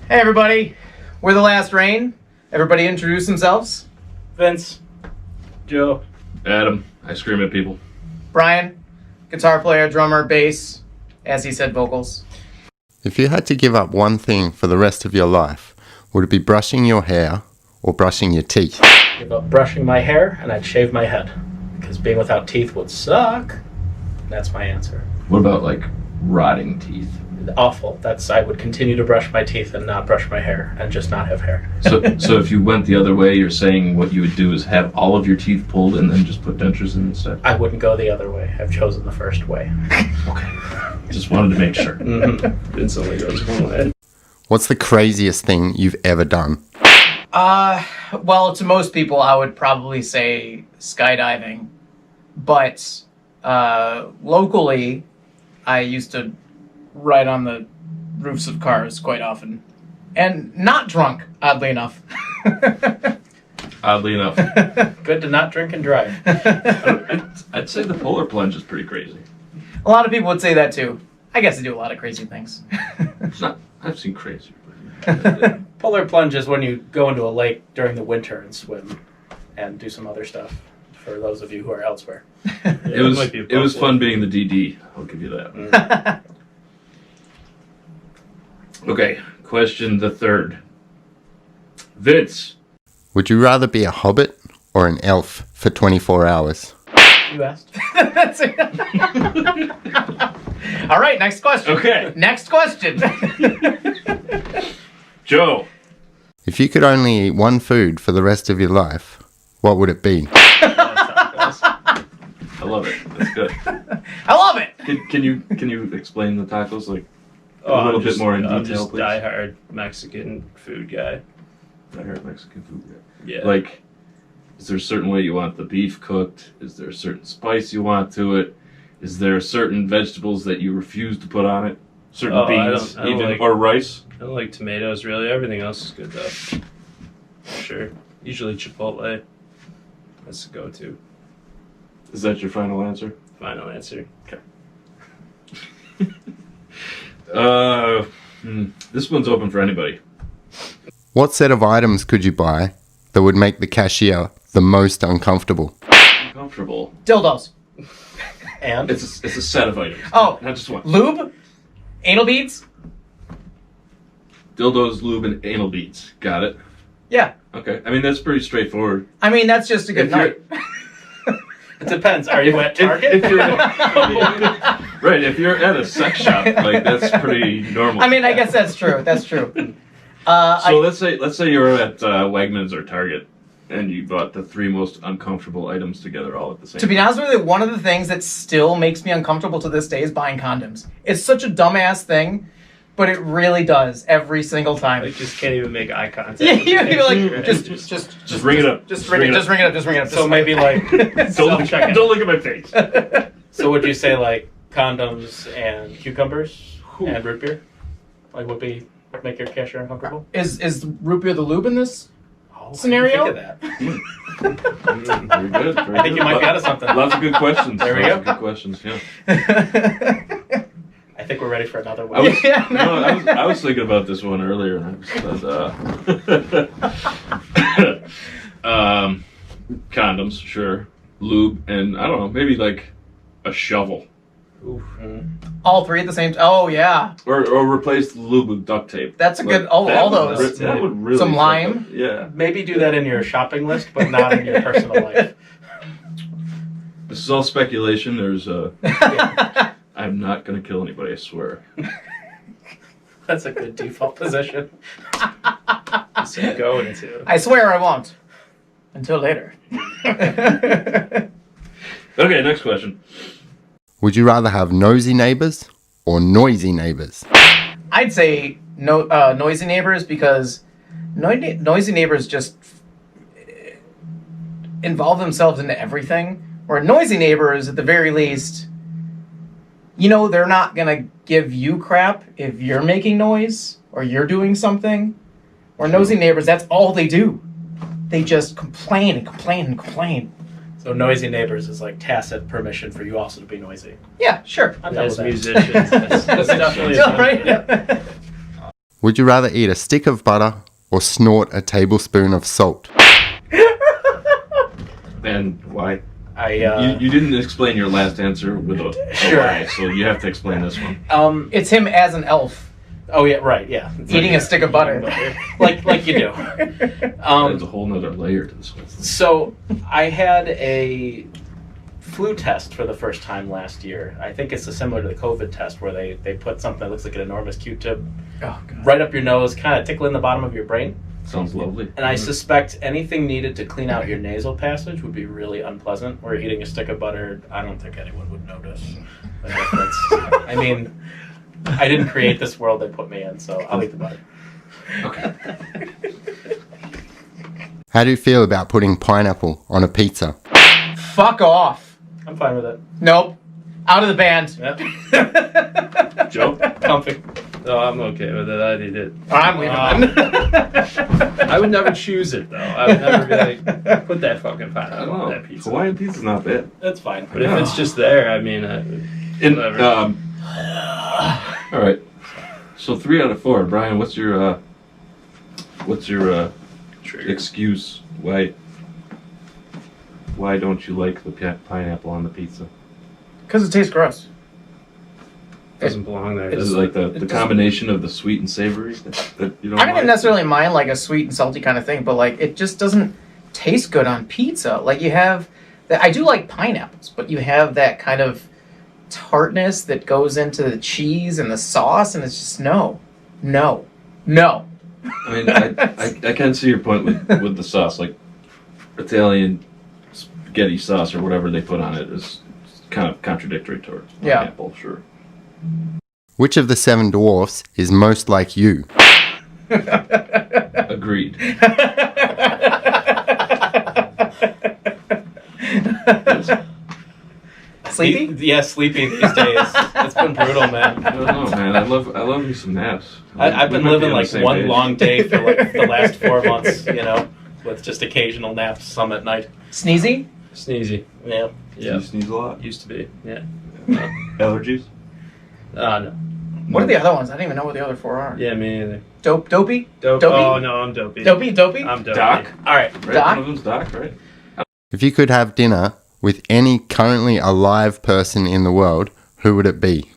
Hey everybody, we're the Last Rain. Everybody introduce themselves. Vince. Joe. Adam. I scream at people. Brian, guitar player, drummer, bass, as he said, vocals. If you had to give up one thing for the rest of your life, would it be brushing your hair or brushing your teeth? Give up brushing my hair and I'd shave my head. Because being without teeth would suck. That's my answer. What about, like, rotting teeth? Awful. I would continue to brush my teeth and not brush my hair and just not have hair. So if you went the other way, you're saying what you would do is have all of your teeth pulled and then just put dentures in instead? I wouldn't go the other way. I've chosen the first way. Okay. Just wanted to make sure. Vince only goes one way. What's the craziest thing you've ever done? Well, to most people, I would probably say skydiving. But locally, I used to ride on the roofs of cars quite often. And not drunk, oddly enough. Oddly enough. Good to not drink and drive. I'd say the polar plunge is pretty crazy. A lot of people would say that too. I guess I do a lot of crazy things. It's not. I've seen crazier. Polar plunge is when you go into a lake during the winter and swim and do some other stuff. For those of you who are elsewhere. It was fun being the DD. I'll give you that. Okay, question the third. Vince. Would you rather be a hobbit or an elf for 24 hours? You asked. That's it. All right, next question. Okay. Next question. Joe. If you could only eat one food for the rest of your life, what would it be? I love it. That's good. I love it. Can you explain the tacos like a I'm little bit more in I'm detail, just please? diehard Mexican food guy. I heard Mexican food. Yeah. Like, is there a certain way you want the beef cooked? Is there a certain spice you want to it? Is there certain vegetables that you refuse to put on it? Certain beans, I don't even, like- or rice? I don't like tomatoes really. Everything else is good though. For sure. Usually Chipotle. That's the go-to. Is that your final answer? Final answer. This one's open for anybody. What set of items could you buy that would make the cashier the most uncomfortable? Uncomfortable. Dildos. And? It's a set of items. Oh. Not just one. Lube. Anal beads. Dildos, lube, and anal beads. Got it. Yeah. Okay. I mean, that's pretty straightforward. I mean, that's just a good If you're- night. It depends. Are you at Target? If you're, right, if you're at a sex shop, like, that's pretty normal. I mean, I guess that's true. That's true. So let's say you're at Wegmans or Target, and you bought the three most uncomfortable items together all at the same To be time. honest with you, one of the things that still makes me uncomfortable to this day is buying condoms. It's such a dumbass thing, but it really does every single time. Like just can't even make eye contact. Yeah, you're like, Right. just ring it up. Just ring it up. So maybe like, Don't look at my face. so would you say like condoms and cucumbers and root beer? Like would be make your cashier uncomfortable? Is root beer the lube in this Oh, scenario? Think of that. Very good. I think you might be onto something. Lots of good questions. There we Lots go. of good questions, yeah. I think we're ready for another I one. was, Yeah, no. I was thinking about this one earlier, and I said, condoms, sure, lube, and I don't know, maybe like a shovel, All three at the same time. Oh yeah, or replace the lube with duct tape. that's a Like, good. Oh, that all would those. that would really Some fuck lime? up- Yeah, Maybe do that in your shopping list, but not in your personal life. this is all speculation. There's I'm not gonna kill anybody. I swear. That's a good default position. So go into. I swear I won't. Until later. Okay, next question. Would you rather have nosy neighbors or noisy neighbors? I'd say noisy neighbors because noisy neighbors just involve themselves into everything. Where noisy neighbors, at the very least, you know, they're not gonna give you crap if you're making noise or you're doing something. Or nosy neighbors, that's all they do. They just complain and complain and complain. So noisy neighbors is like tacit permission for you also to be noisy. Yeah, sure. I'm down As with that. musicians, that's definitely Yeah, right? Would you rather eat a stick of butter or snort a tablespoon of salt? And why? I You didn't explain your last answer with a Sure. why, so you have to explain this one. It's him as an elf Oh yeah, right. Yeah. eating a stick of butter. like you do. There's a whole nother layer to this one. So I had a flu test for the first time last year. I think it's similar to the COVID test where they put something that looks like an enormous Q-tip Oh, God. right up your nose, kind of tickling the bottom of your brain. Sounds lovely. And I suspect anything needed to clean out your nasal passage would be really unpleasant. Where eating a stick of butter, I don't think anyone would notice the difference. I mean, I didn't create this world they put me in, so I'll eat the butter. Okay. How do you feel about putting pineapple on a pizza? Fuck off. I'm fine with it. Nope. Out of the band. Yep. Joe? Comfy. No, I'm okay with it. I'd eat it. I'm leaving then. I would never choose it, though. I would never be like, put that fucking I pineapple don't on know. that pizza. Hawaiian pizza's not bad. That's fine. But if it's just there, I mean, And, whatever. all right. So 3 out of 4. Brian, what's your Trigger. excuse? Why don't you like the pineapple on the pizza? Because it tastes gross. Doesn't belong there. Is does it like the doesn't- combination of the sweet and savory that you don't I don't like? necessarily mind like a sweet and salty kind of thing, but like it just doesn't taste good on pizza. Like you have, I do like pineapples, but you have that kind of tartness that goes into the cheese and the sauce, and it's just no. I mean, I can see your point with the sauce. Like Italian spaghetti sauce or whatever they put on it is kind of contradictory to Yeah. pineapple, sure. Which of the 7 dwarfs is most like you? Agreed. Sleepy? Yeah, sleepy these days. It's been brutal, man. I don't know, man. I love me some naps. I've We been might be living on the like same one page. long day for like the last 4 months, you know, with just occasional naps, some at night. Sneezy? Sneezy. Yeah. Do Yeah. you sneeze a lot? Used to be. Yeah. Allergies? No. What are the other ones? I don't even know what the other 4 are. Yeah, me neither. Dopey? Dope. Dopey? Oh, no, I'm dopey. Dopey? I'm dopey. Doc? All right. Right? Doc? One of them's Doc, right? If you could have dinner with any currently alive person in the world, who would it be?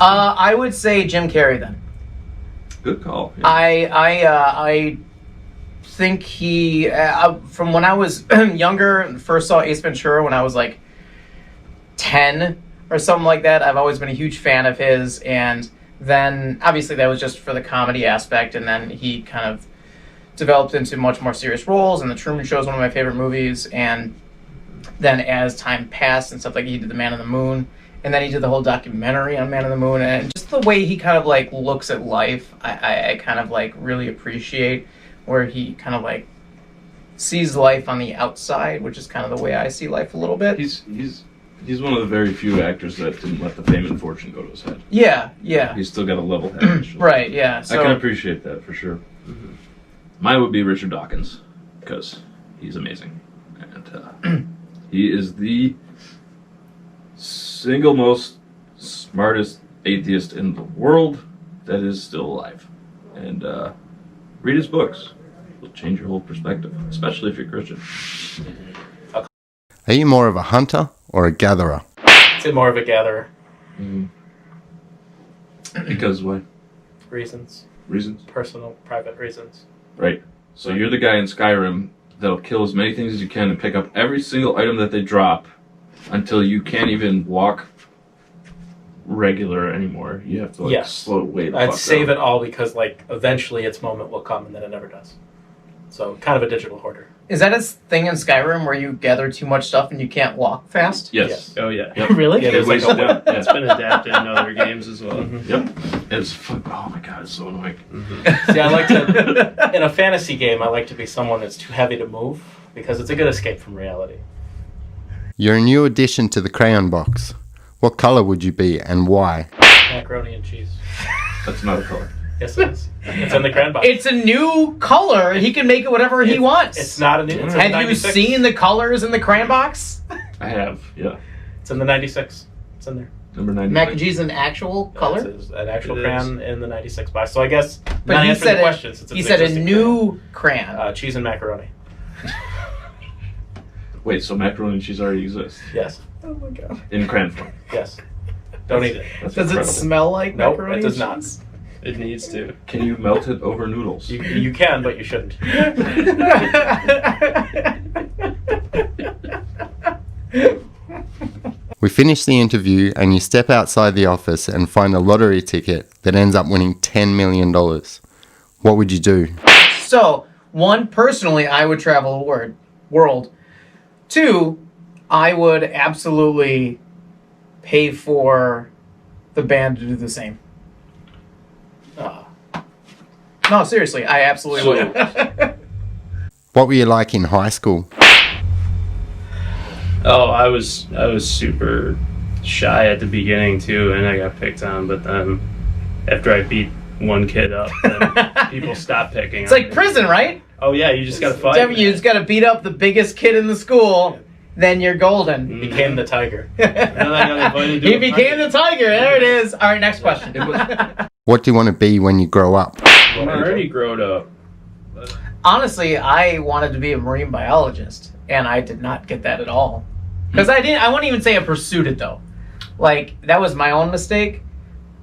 I would say Jim Carrey then. Good call. Yeah. I think he, from when I was younger, and first saw Ace Ventura when I was like 10 or something like that. I've always been a huge fan of his, and then obviously that was just for the comedy aspect, and then he kind of developed into much more serious roles, and The Truman Show is one of my favorite movies, and then as time passed and stuff, like he did The Man on the Moon, and then he did the whole documentary on Man on the Moon, and just the way he kind of like looks at life, I kind of like really appreciate, where he kind of like sees life on the outside, which is kind of the way I see life a little bit. He's one of the very few actors that didn't let the fame and fortune go to his head. Yeah. He's still got a level head. Right, yeah. I So can appreciate that for sure. Mm-hmm. Mine would be Richard Dawkins because he's amazing, and he is the single most smartest atheist in the world that is still alive. And read his books; it'll change your whole perspective, especially if you're Christian. Are you more of a hunter or a gatherer? I'd say more of a gatherer. Because why? Reasons. Reasons. Personal, private reasons. Right. So you're the guy in Skyrim that'll kill as many things as you can and pick up every single item that they drop until you can't even walk regular anymore. You have to like Yes. slow way the I'd fuck save down. it all because like eventually its moment will come and then it never does. So kind of a digital hoarder. is that a thing in Skyrim where you gather too much stuff and you can't walk fast? Yes. Oh, yeah. Yep. Really? Yeah, It there's like weighs a it down. Yeah. It's been adapted in other games as well. Yep. It's fun. Oh my god, it's so annoying. See, I like to in a fantasy game. I like to be someone that's too heavy to move because it's a good escape from reality. You're a new addition to the crayon box. What color would you be and why? Macaroni and cheese. That's not a color. Yes, it is. It's in the crayon box. It's a new color. He can make it whatever he wants. It's not a new. It's in the Have you 96. seen the colors in the crayon box? I have. Yeah. It's in the 96. It's in there. Number 99. Mac and cheese in actual color? It's an actual It crayon in the 96 box. So I guess But not he answering said the a- question since it's He an said a existing new crayon. crayon. Cheese and macaroni. Wait, so macaroni and cheese already exists Yes. Oh my god. in crayon form? Yes. Don't eat it. That's Does it incredible. smell like Nope, macaroni? it does and not. cheese? It needs to. Can you melt it over noodles? You can, but you shouldn't. We finish the interview, and you step outside the office and find a lottery ticket that ends up winning $10 million. What would you do? So, one, personally, I would travel the world. Two, I would absolutely pay for the band to do the same. No, seriously, I absolutely would. What were you like in high school? Oh, I was super shy at the beginning too, and I got picked on. But then after I beat one kid up, then people stopped picking. It's on like me. prison, right? Oh yeah, you just gotta fight. You just gotta beat up the biggest kid in the school, then you're golden. Became the tiger. Then I got invited to He a became party. the tiger. There it is. All right, next question. What do you want to be when you grow up? I'm already grown up. Honestly, I wanted to be a marine biologist, and I did not get that at all. Because I wouldn't even say I pursued it, though. Like, that was my own mistake,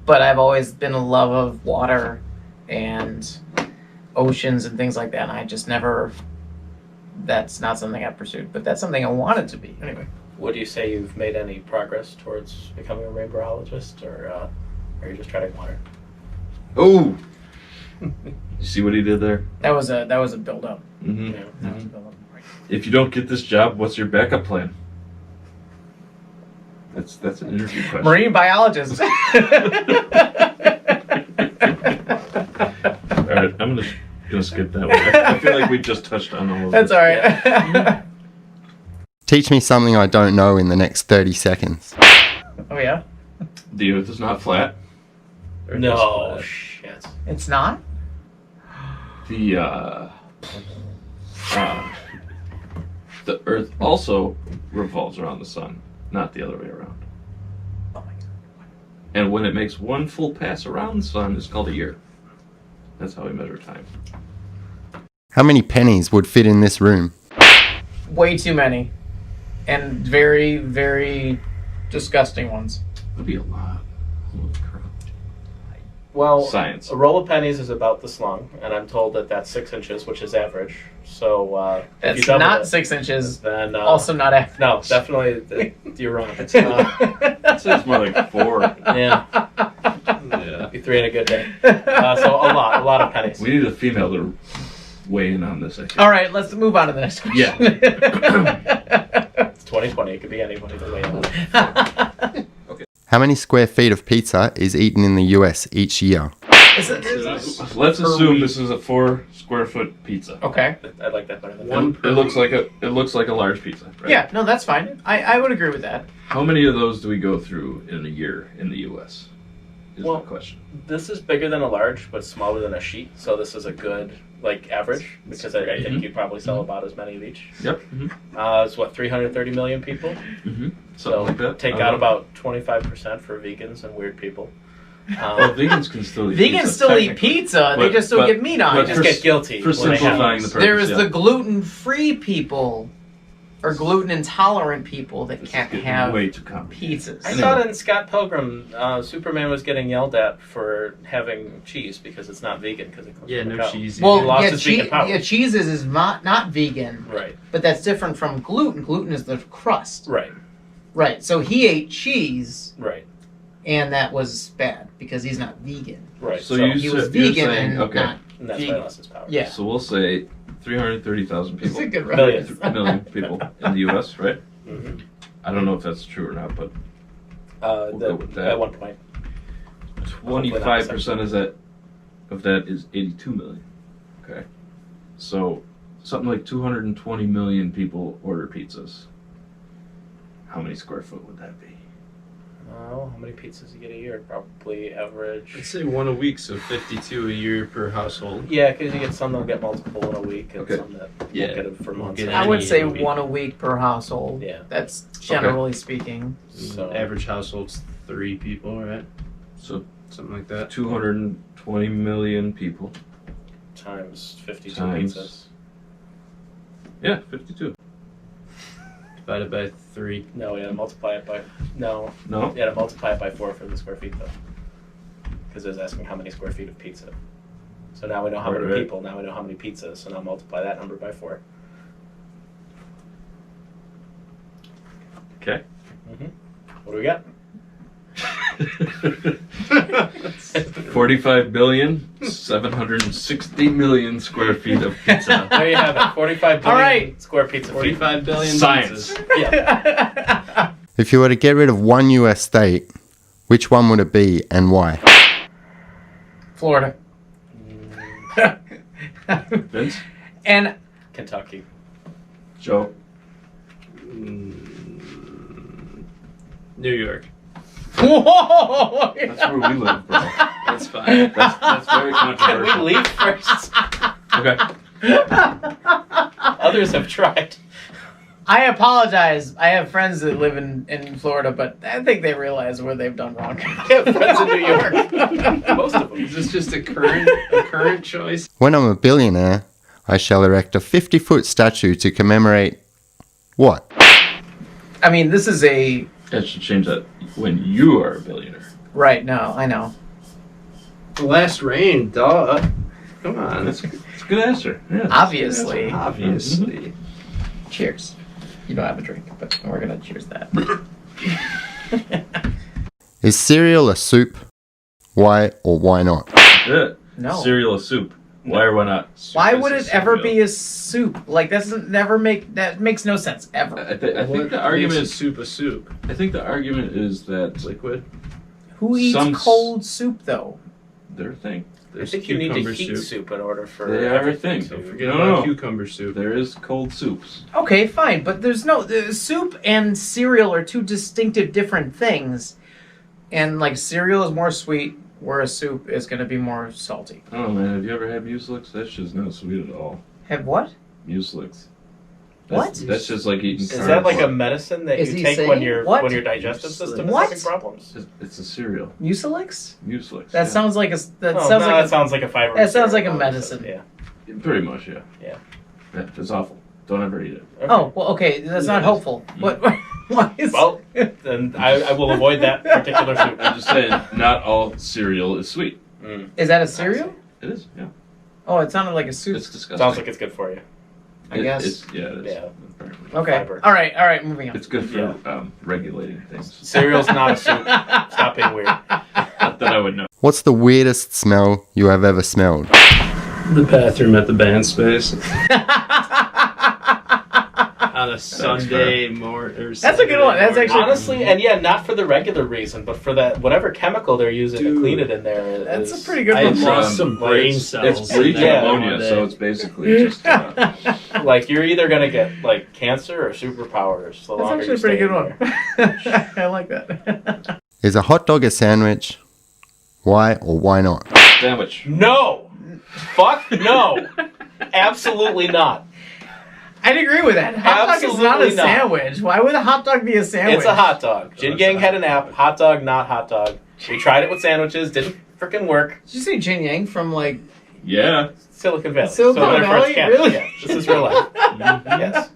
but I've always been a love of water and oceans and things like that, and I just never... That's not something I pursued, but that's something I wanted to be. Anyway. Would you say you've made any progress towards becoming a marine biologist, or are you just treading water? Oh! You see what he did there? That was a build-up. Mm-hmm. Yeah. That was a build-up. If you don't get this job, what's your backup plan? That's an interview question. Marine biologist. All right, I'm gonna skip that one. I feel like we just touched on all of That's this. all right. Teach me something I don't know in the next 30 seconds. Oh, yeah? The Earth is not flat. Or No, just shit. It's not? The Earth also revolves around the sun, not the other way around. Oh, my God. And when it makes one full pass around the sun, it's called a year. That's how we measure time. How many pennies would fit in this room? Way too many. And very, very disgusting ones. That'd be a lot. Holy crap. Well, Science. a roll of pennies is about this long, and I'm told that that's 6 inches, which is average. So if you That's double not it, 6 inches. then Also not average. no, definitely you're wrong. It's more like 4. Yeah, Yeah. be 3 in a good day. So a lot of pennies. We need a female to weigh in on this, I think. All right, let's move on to the next question. Yeah. It's 2020. It could be anybody to weigh in. How many square feet of pizza is eaten in the US each year? Let's assume this is a 4 square foot pizza. Okay. I like that better than One It looks like a large pizza, right? Yeah, no, that's fine. I would agree with that. How many of those do we go through in a year in the US? Is Well, the question. This is bigger than a large, but smaller than a sheet. So this is a good average because I think you'd probably sell about as many of each. Yep. It's what 330 million people. Mm-hmm. So Something like that. take out about 25% for vegans and weird people. Well, vegans can still eat Vegans pizza, still eat technically. pizza. They But- just don't but- get meat on but it. Just get guilty For when they have simplifying the those. purpose. There is yeah. the gluten-free people or gluten-intolerant people that This is can't getting have way too complicated. pizzas. I Anyway. thought in Scott Pilgrim, Superman was getting yelled at for having cheese because it's not vegan because it comes Yeah, from a no cow. cheese. Well, He lost yeah, his vegan power. cheeses is not vegan, Right, but that's different from gluten. Gluten is the crust. right, Right. So he ate cheese, right, and that was bad because he's not vegan. right. So So, you He was you're vegan saying, and okay. not. and that's why he lost his power. Yeah. So we'll say 330,000 It's people. a good Million. reference. Million people in the U.S., right? Mhm. I don't know if that's true or not, but We'll go with that. At one point. 25% of that is 82 million. Okay. So something like 220 million people order pizzas. How many square foot would that be? Oh, how many pizzas you get a year? Probably average. I'd say 1 a week, so 52 a year per household. Yeah, because you get some that'll get multiple in a week, and Okay. some that Yeah, won't get it for won't months. get I would any say week. one a week per household. Yeah. That's generally speaking. So Average households 3 people, right? So Something like that. 220 million people. Times 52 Times- pizzas. Yeah, 52. Divided by 3. No, yeah, multiply it by... No. No? Yeah, to multiply it by 4 for the square feet, though. Because it was asking how many square feet of pizza. So now we know how many Right. people, now we know how many pizzas, so now multiply that number by 4. Okay. What do we got? 45 billion, 760 million square feet of pizza. There you have it. 45 billion All right. square pizza feet. 45 billion Science. pizzas. Yeah. If you were to get rid of one US state, which one would it be and why? Florida. Vince? And Kentucky. Joe? New York. whoa! That's where we live, bro. That's fine. That's very Can we controversial. leave first? Okay. Others have tried. I apologize. I have friends that live in Florida, but I think they realize where they've done wrong. I have friends in New York. Most of them. Is this just a current choice? When I'm a billionaire, I shall erect a 50-foot statue to commemorate what? I mean, this is a... I should change that when you are a billionaire. Right, no, I know. The last rain, duh. Come on. That's a good answer. Yeah, Obviously. Obviously. Cheers. You don't have a drink, but we're going to cheers that. Is cereal a soup? Why or why not? Yeah. No. Cereal is soup. Why or why not? Why Soup would is it a ever cereal. be a soup? Like, that makes no sense, ever. I think What the argument makes is. a soup. I think the argument is that Liquid. Who eats some- cold soup, though? their thing. I There's think you need to cucumber heat soup in order for They are a everything thing. to- Don't Forget No, about no. cucumber soup. There is cold soups. Okay, fine, but there's no... soup and cereal are two distinctive different things. And, like, cereal is more sweet, whereas soup is going to be more salty. I don't know, man. Have you ever had mucilix? That shit's not sweet at all. Have what? Mucilix. What? That's just like eating. Is that like a cardboard. medicine that Is you he take saying when your what? digestive system What? is having problems? It's a cereal. Mucilix? Mucilix. That yeah. sounds like a... That Oh, sounds no, like that a... sounds like a fiber. that sounds like a cereal, medicine. Yeah. Pretty much, yeah. Yeah. Yeah, it's awful. Don't ever eat it. Okay. Oh, well, okay, that's not helpful. What? Why is... Well, then I will avoid that particular soup. I'm just saying, not all cereal is sweet. Is that a cereal? It is, yeah. Oh, it sounded like a soup. It's disgusting. Sounds like it's good for you. I guess. It is. Yeah. Apparently. Okay. fiber. All right, moving on. It's good for Yeah. regulating things. Cereal's not a soup. Stop being weird. Not that I would know. What's the weirdest smell you have ever smelled? The bathroom at the band space. On a Sunday morning. That's a good one. That's actually- Honestly, and yeah, not for the regular reason, but for that whatever chemical they're using to Dude. clean it in there. That's is- a pretty good I one. lost some like, brain it's- cells. It's bleach Yeah. and ammonia, so it's basically just. Like you're either gonna get like cancer or superpowers. The That's longer actually you a pretty stay good in one. there. I like that. Is a hot dog a sandwich? Why or why not? Sandwich. No, fuck no, absolutely not. I'd agree with that. Hot dog is not a Absolutely not. sandwich. Why would a hot dog be a sandwich? It's a hot dog. Jin Gang had an app. Hot dog, not hot dog. We tried it with sandwiches. Didn't freaking work. Did you say Jin Yang from like... Yeah. Silicon Valley. Silicon So they're Valley? French Canada. Really? Yeah, this is real life. Yes.